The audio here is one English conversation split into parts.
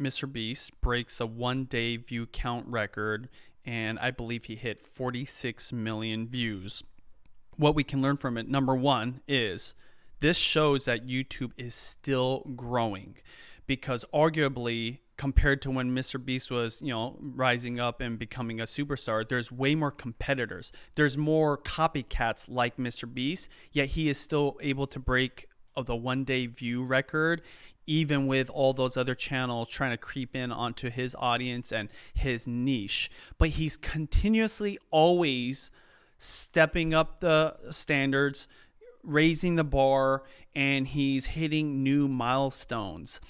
Mr. Beast breaks a 1-day view count record, and I believe he hit 46 million views. What we can learn from it, number one, is this shows that YouTube is still growing, because arguably compared to when Mr. Beast was, rising up and becoming a superstar, there's way more competitors. There's more copycats like Mr. Beast, yet he is still able to break the 1-day view record, even with all those other channels trying to creep in onto his audience and his niche. But he's continuously always stepping up the standards, raising the bar, and he's hitting new milestones.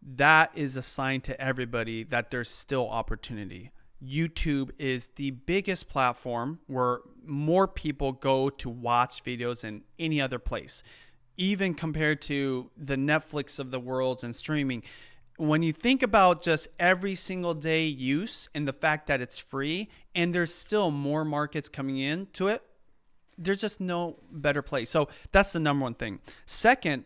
That is a sign to everybody that there's still opportunity. YouTube is the biggest platform where more people go to watch videos than any other place, even compared to the Netflix of the world and streaming. When you think about just every single day use and the fact that it's free and there's still more markets coming into it, there's just no better place. So that's the number one thing. Second,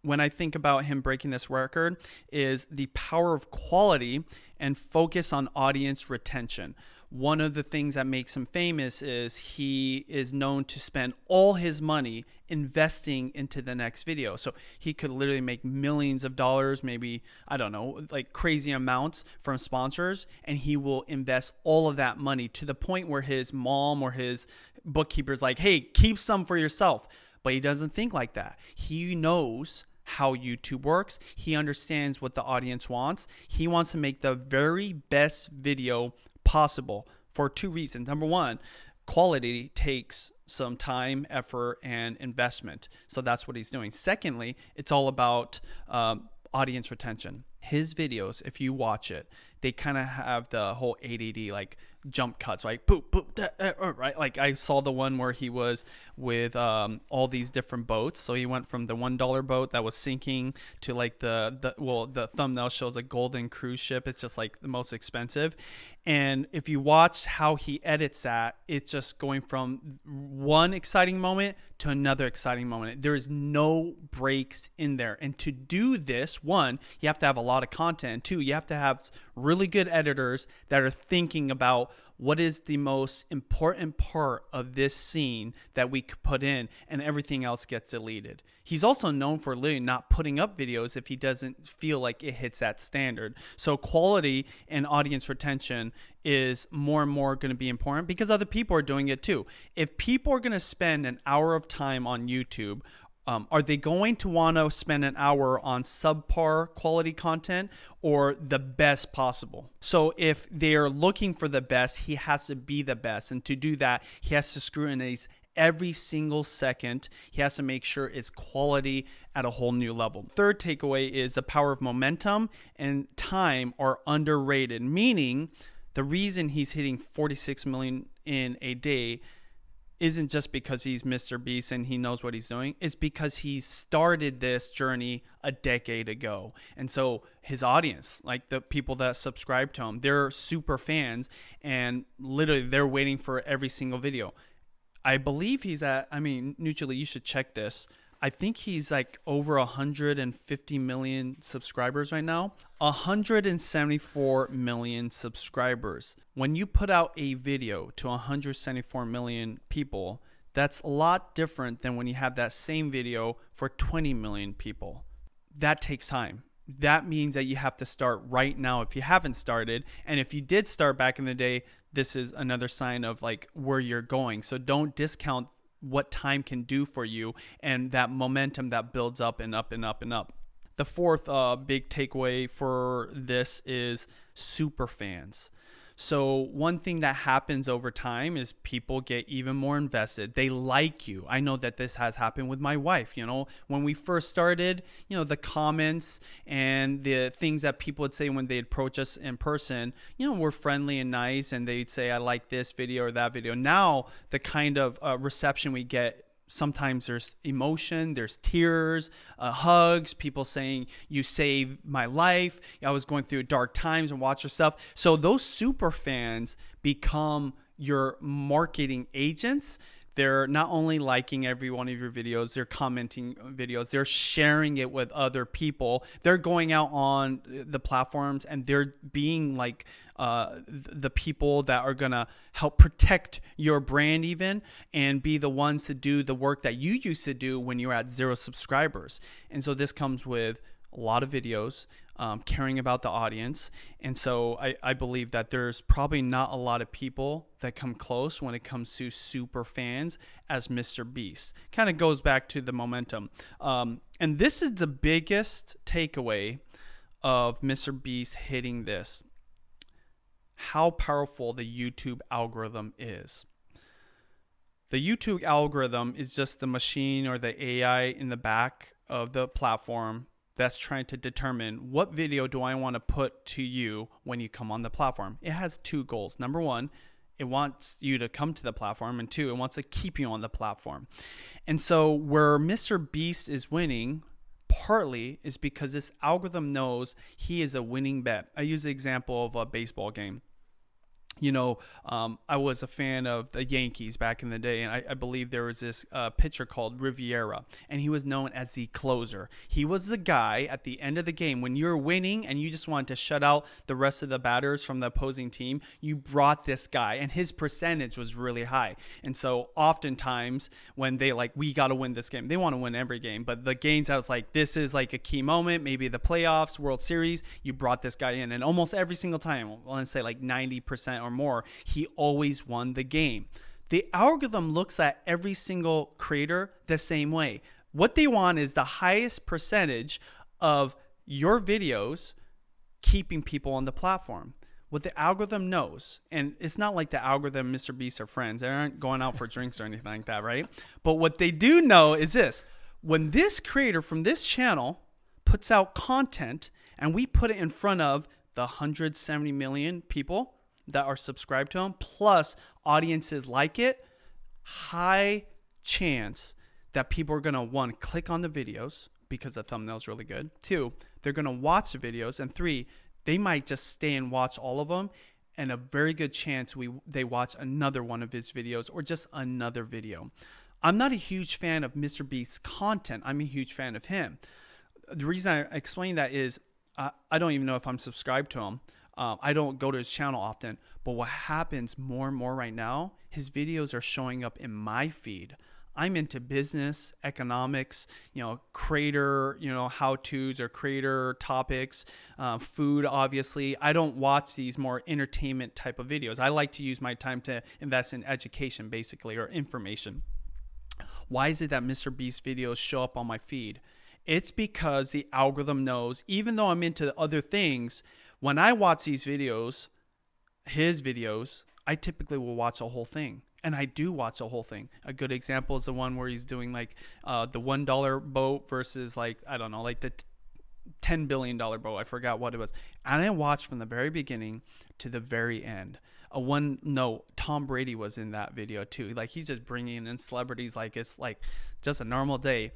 when I think about him breaking this record, is the power of quality and focus on audience retention. One of the things that makes him famous is he is known to spend all his money investing into the next video. So he could literally make millions of dollars, maybe, I don't know, like crazy amounts from sponsors, and he will invest all of that money to the point where his mom or his bookkeeper's like, hey, keep some for yourself. But he doesn't think like that. He knows how YouTube works. He understands what the audience wants. He wants to make the very best video possible for two reasons. Number one, quality takes some time, effort, and investment. So that's what he's doing. Secondly, it's all about audience retention. His videos, if you watch it, they kind of have the whole ADD, like jump cuts, right? Boop, boop, da, right? Like I saw the one where he was with all these different boats. So he went from the $1 boat that was sinking to like the thumbnail shows a golden cruise ship. It's just like the most expensive. And if you watch how he edits that, it's just going from one exciting moment to another exciting moment. There is no breaks in there. And to do this, one, you have to have a lot of content. Two, you have to have really good editors that are thinking about what is the most important part of this scene that we could put in, and everything else gets deleted. He's also known for literally not putting up videos if he doesn't feel like it hits that standard. So quality and audience retention is more and more going to be important because other people are doing it too. If people are going to spend an hour of time on YouTube, are they going to want to spend an hour on subpar quality content or the best possible? So if they're looking for the best, he has to be the best. And to do that, he has to scrutinize every single second. He has to make sure it's quality at a whole new level. Third takeaway is the power of momentum and time are underrated, meaning the reason he's hitting 46 million in a day isn't just because he's Mr. Beast and he knows what he's doing. It's because he started this journey a decade ago. And so his audience, like the people that subscribe to him, they're super fans and literally they're waiting for every single video. I believe he's at, Nutually, you should check this. I think he's like over 150 million subscribers right now. 174 million subscribers. When you put out a video to 174 million people, that's a lot different than when you have that same video for 20 million people. That takes time. That means that you have to start right now if you haven't started. And if you did start back in the day, this is another sign of like where you're going. So don't discount what time can do for you and that momentum that builds up and up and up and up. The fourth big takeaway for this is super fans. So one thing that happens over time is people get even more invested. They like you. I know that this has happened with my wife. When we first started, the comments and the things that people would say when they approach us in person, we're friendly and nice, and they'd say, I like this video or that video. Now, the kind of reception we get, sometimes there's emotion, there's tears, hugs, people saying, you saved my life. I was going through dark times and watch your stuff. So those super fans become your marketing agents. They're not only liking every one of your videos, they're commenting videos, they're sharing it with other people. They're going out on the platforms and they're being like the people that are going to help protect your brand even, and be the ones to do the work that you used to do when you were at 0 subscribers. And so this comes with a lot of videos, caring about the audience. And so I believe that there's probably not a lot of people that come close when it comes to super fans as Mr. Beast. Kind of goes back to the momentum. And this is the biggest takeaway of Mr. Beast hitting this: how powerful the YouTube algorithm is. The YouTube algorithm is just the machine or the AI in the back of the platform that's trying to determine what video do I want to put to you when you come on the platform. It has 2 goals. Number 1, it wants you to come to the platform, and 2, it wants to keep you on the platform. And so where Mr. Beast is winning partly is because this algorithm knows he is a winning bet. I use the example of a baseball game. You know, I was a fan of the Yankees back in the day, and I believe there was this pitcher called Riviera, and he was known as the closer. He was the guy at the end of the game when you're winning and you just wanted to shut out the rest of the batters from the opposing team. You brought this guy, and his percentage was really high. And so oftentimes when they like, we got to win this game, they want to win every game. But the games I was like, this is like a key moment, maybe the playoffs, World Series, you brought this guy in. And almost every single time, I want to say like 90% or more, he always won the game. The algorithm looks at every single creator the same way. What they want is the highest percentage of your videos keeping people on the platform. What the algorithm knows, and it's not like the algorithm, Mr. Beast, are friends. They aren't going out for drinks or anything like that, right? But what they do know is this: when this creator from this channel puts out content and we put it in front of the 170 million people that are subscribed to him, plus audiences like it, high chance that people are going to, 1, click on the videos because the thumbnail is really good. 2, they're going to watch the videos. And 3, they might just stay and watch all of them. And a very good chance they watch another one of his videos or just another video. I'm not a huge fan of Mr. Beast's content. I'm a huge fan of him. The reason I explain that is I don't even know if I'm subscribed to him. I don't go to his channel often, but what happens more and more right now, his videos are showing up in my feed. I'm into business, economics, creator, how-tos or creator topics, food, obviously. I don't watch these more entertainment type of videos. I like to use my time to invest in education, basically, or information. Why is it that Mr. Beast videos show up on my feed? It's because the algorithm knows, even though I'm into other things, when I watch these videos, his videos, I typically will watch the whole thing. And I do watch the whole thing. A good example is the one where he's doing like the $1 boat versus like, I don't know, like the $10 billion boat. I forgot what it was. And I watched from the very beginning to the very end. Tom Brady was in that video too. Like, he's just bringing in celebrities like it's like just a normal day.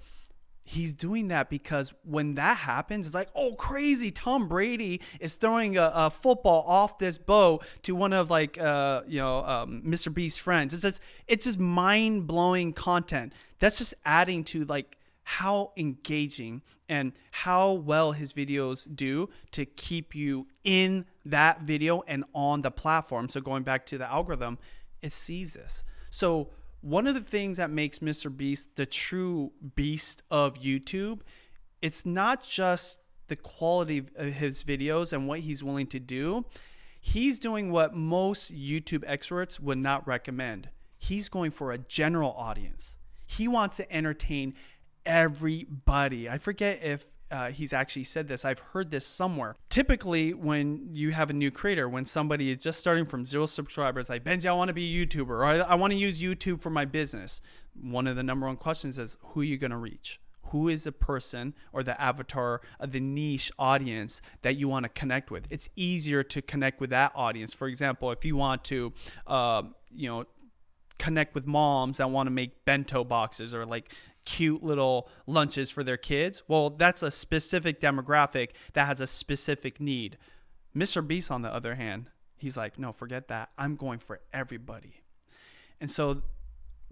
He's doing that because when that happens, it's like, oh, crazy, Tom Brady is throwing a football off this boat to one of like Mr. Beast's friends. It's just mind-blowing content. That's just adding to like how engaging and how well his videos do to keep you in that video and on the platform. So going back to the algorithm, it sees this. So one of the things that makes Mr. Beast the true beast of YouTube, it's not just the quality of his videos and what he's willing to do. He's doing what most YouTube experts would not recommend. He's going for a general audience. He wants to entertain everybody. I forget if he's actually said this. I've heard this somewhere. Typically, when you have a new creator, when somebody is just starting from 0 subscribers, like, Benji, I want to be a YouTuber, or I want to use YouTube for my business. One of the number one questions is, who are you going to reach? Who is the person or the avatar of the niche audience that you want to connect with? It's easier to connect with that audience. For example, if you want to, connect with moms that want to make bento boxes or like cute little lunches for their kids, well, that's a specific demographic that has a specific need. Mr. Beast, on the other hand, he's like, no, forget that. I'm going for everybody. And so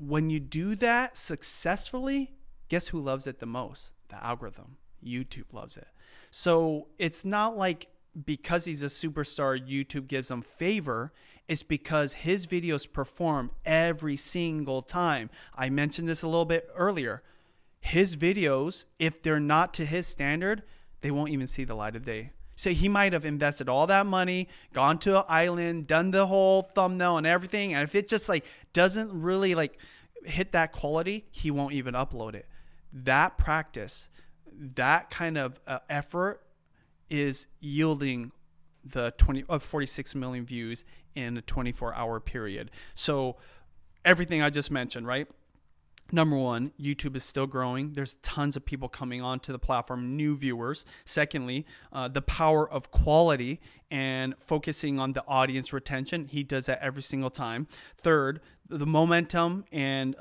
when you do that successfully, guess who loves it the most? The algorithm. YouTube loves it. So it's not like because he's a superstar, YouTube gives him favor. It's because his videos perform every single time. I mentioned this a little bit earlier. His videos, if they're not to his standard, they won't even see the light of day. So he might have invested all that money, gone to an island, done the whole thumbnail and everything. And if it just like doesn't really like hit that quality, he won't even upload it. That practice, that kind of effort is yielding the 46 million views in a 24-hour period. So everything I just mentioned, right? Number one, YouTube is still growing. There's tons of people coming onto the platform, new viewers. Secondly, the power of quality and focusing on the audience retention. He does that every single time. Third, the momentum and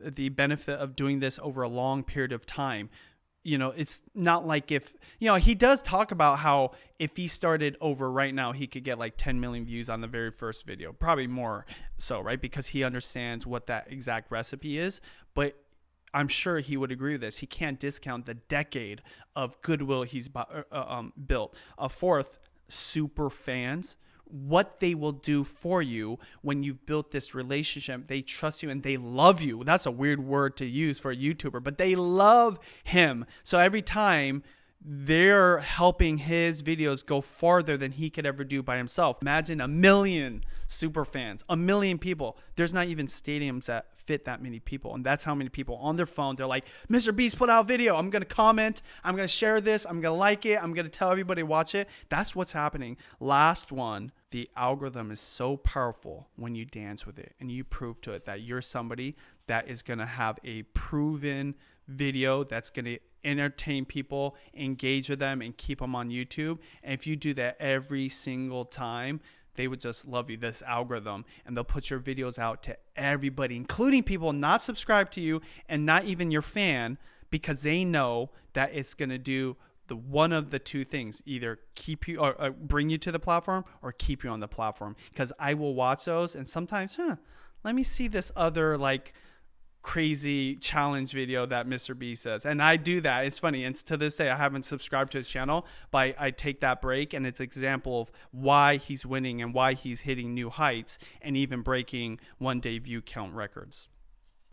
the benefit of doing this over a long period of time. You know, it's not like if, you know, he does talk about how if he started over right now, he could get like 10 million views on the very first video, probably more so, right? Because he understands what that exact recipe is. But I'm sure he would agree with this. He can't discount the decade of goodwill he's built. Fourth, super fans. What they will do for you when you've built this relationship. They trust you and they love you. That's a weird word to use for a YouTuber, but they love him. So every time they're helping his videos go farther than he could ever do by himself. Imagine 1 million super fans, 1 million people. There's not even stadiums that fit that many people. And that's how many people on their phone, they're like, Mr. Beast put out a video. I'm going to comment. I'm going to share this. I'm going to like it. I'm going to tell everybody to watch it. That's what's happening. Last one, the algorithm is so powerful when you dance with it and you prove to it that you're somebody that is going to have a proven video that's going to entertain people, engage with them, and keep them on YouTube. And if you do that every single time, they would just love you, this algorithm, and they'll put your videos out to everybody, including people not subscribed to you and not even your fan, because they know that it's going to do the one of the two things, either keep you or bring you to the platform or keep you on the platform. Because I will watch those and sometimes, let me see this other like crazy challenge video that Mr. Beast says. And I do that. It's funny. And to this day, I haven't subscribed to his channel, but I take that break, and it's an example of why he's winning and why he's hitting new heights and even breaking one-day view count records.